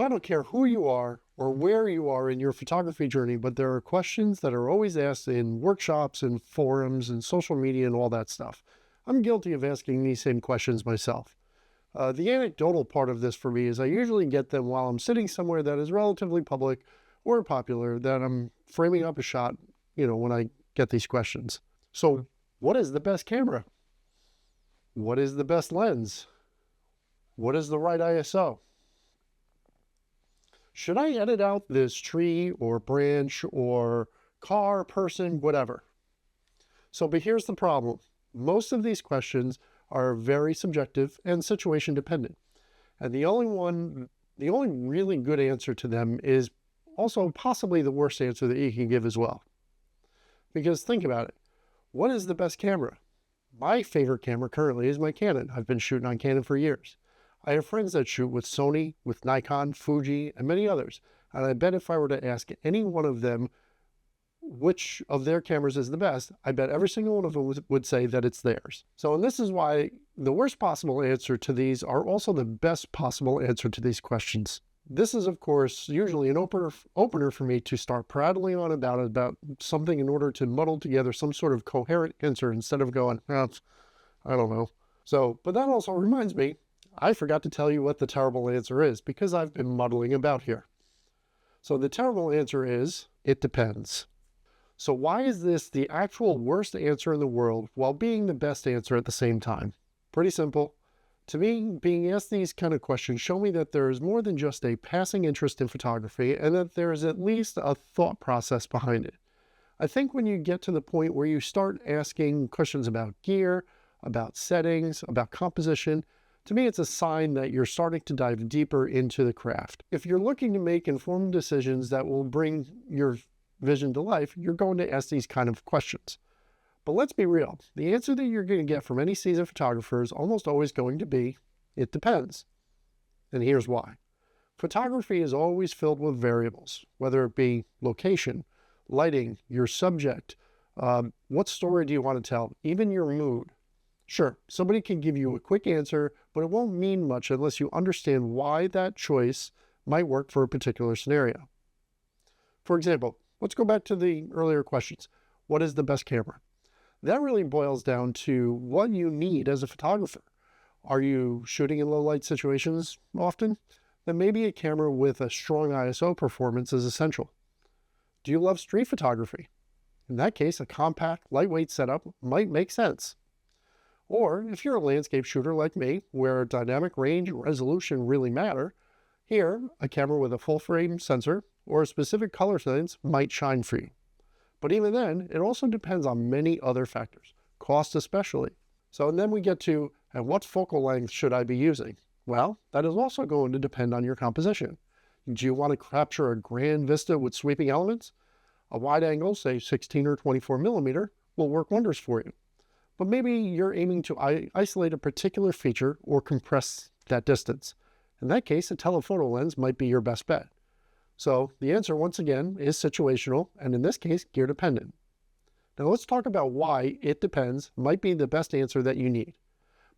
So I don't care who you are or where you are in your photography journey, but there are questions that are always asked in workshops and forums and social media and all that stuff. I'm guilty of asking these same questions myself. The anecdotal part of this for me is I usually get them while I'm sitting somewhere that is relatively public or popular, that I'm framing up a shot, when I get these questions. So what is the best camera? What is the best lens? What is the right ISO? Should I edit out this tree or branch or car, person, whatever? But here's the problem. Most of these questions are very subjective and situation dependent. And the only really good answer to them is also possibly the worst answer that you can give as well. Because think about it. What is the best camera? My favorite camera currently is my Canon. I've been shooting on Canon for years. I have friends that shoot with Sony, with Nikon, Fuji, and many others. And I bet if I were to ask any one of them which of their cameras is the best, I bet every single one of them would say that it's theirs. And this is why the worst possible answer to these are also the best possible answer to these questions. This is, of course, usually an opener for me to start prattling on about something in order to muddle together some sort of coherent answer instead of going, I don't know. But that also reminds me, I forgot to tell you what the terrible answer is because I've been muddling about here. The terrible answer is, it depends. Why is this the actual worst answer in the world while being the best answer at the same time? Pretty simple. To me, being asked these kind of questions show me that there is more than just a passing interest in photography and that there is at least a thought process behind it. I think when you get to the point where you start asking questions about gear, about settings, about composition, to me, it's a sign that you're starting to dive deeper into the craft. If you're looking to make informed decisions that will bring your vision to life, you're going to ask these kind of questions. But let's be real. The answer that you're going to get from any seasoned photographer is almost always going to be, it depends. And here's why. Photography is always filled with variables, whether it be location, lighting, your subject, what story do you want to tell, even your mood. Sure, somebody can give you a quick answer, but it won't mean much unless you understand why that choice might work for a particular scenario. For example, let's go back to the earlier questions. What is the best camera? That really boils down to what you need as a photographer. Are you shooting in low light situations often? Then maybe a camera with a strong ISO performance is essential. Do you love street photography? In that case, a compact, lightweight setup might make sense. Or if you're a landscape shooter like me, where dynamic range and resolution really matter, here, a camera with a full frame sensor or a specific color settings might shine for you. But even then, it also depends on many other factors, cost especially. And then we get to, at what focal length should I be using? Well, that is also going to depend on your composition. Do you want to capture a grand vista with sweeping elements? A wide angle, say 16 or 24 millimeter, will work wonders for you. But maybe you're aiming to isolate a particular feature or compress that distance. In that case, a telephoto lens might be your best bet. The answer, once again, is situational, and in this case, gear dependent. Now let's talk about why it depends might be the best answer that you need.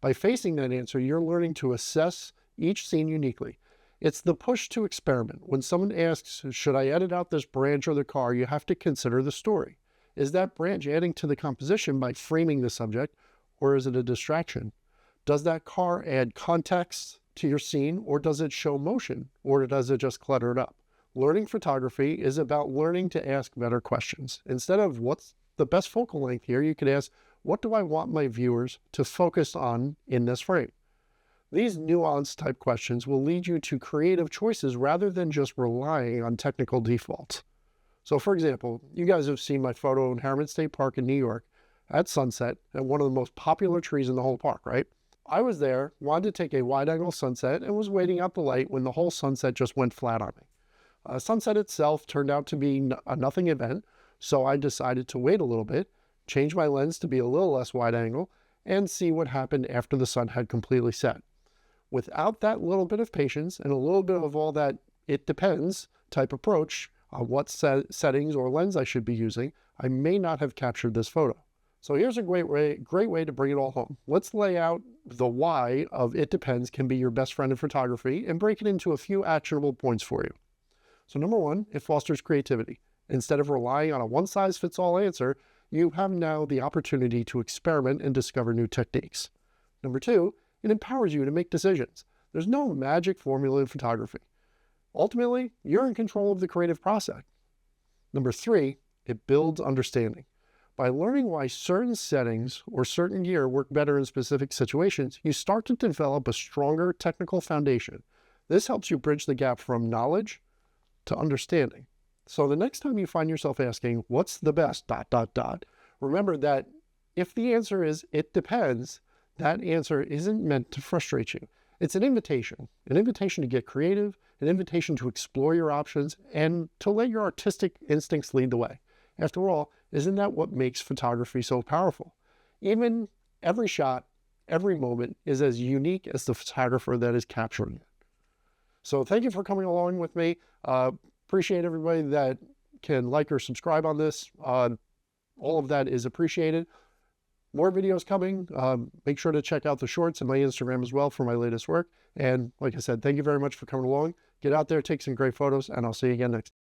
By facing that answer, you're learning to assess each scene uniquely. It's the push to experiment. When someone asks, should I edit out this branch or the car, you have to consider the story. Is that branch adding to the composition by framing the subject, or is it a distraction? Does that car add context to your scene, or does it show motion, or does it just clutter it up? Learning photography is about learning to ask better questions. Instead of what's the best focal length here, you could ask, what do I want my viewers to focus on in this frame? These nuanced type questions will lead you to creative choices rather than just relying on technical defaults. For example, you guys have seen my photo in Harriman State Park in New York at sunset at one of the most popular trees in the whole park, right? I was there, wanted to take a wide-angle sunset, and was waiting out the light when the whole sunset just went flat on me. Sunset itself turned out to be a nothing event, so I decided to wait a little bit, change my lens to be a little less wide-angle, and see what happened after the sun had completely set. Without that little bit of patience and a little bit of all that it depends type approach on what settings or lens I should be using, I may not have captured this photo. So here's a great way to bring it all home. Let's lay out the why of it depends can be your best friend in photography and break it into a few actionable points for you. So number one, it fosters creativity. Instead of relying on a one-size-fits-all answer, you have now the opportunity to experiment and discover new techniques. Number two, it empowers you to make decisions. There's no magic formula in photography. Ultimately, you're in control of the creative process. Number three, it builds understanding. By learning why certain settings or certain gear work better in specific situations, you start to develop a stronger technical foundation. This helps you bridge the gap from knowledge to understanding. So the next time you find yourself asking, what's the best ... remember that if the answer is it depends, that answer isn't meant to frustrate you. It's an invitation to get creative, an invitation to explore your options, and to let your artistic instincts lead the way. After all, isn't that what makes photography so powerful? Even every shot, every moment is as unique as the photographer that is capturing it. So thank you for coming along with me. Appreciate everybody that can like or subscribe on this. All of that is appreciated. More videos coming. Make sure to check out the shorts and my Instagram as well for my latest work. And like I said, thank you very much for coming along. Get out there, take some great photos, and I'll see you again next time.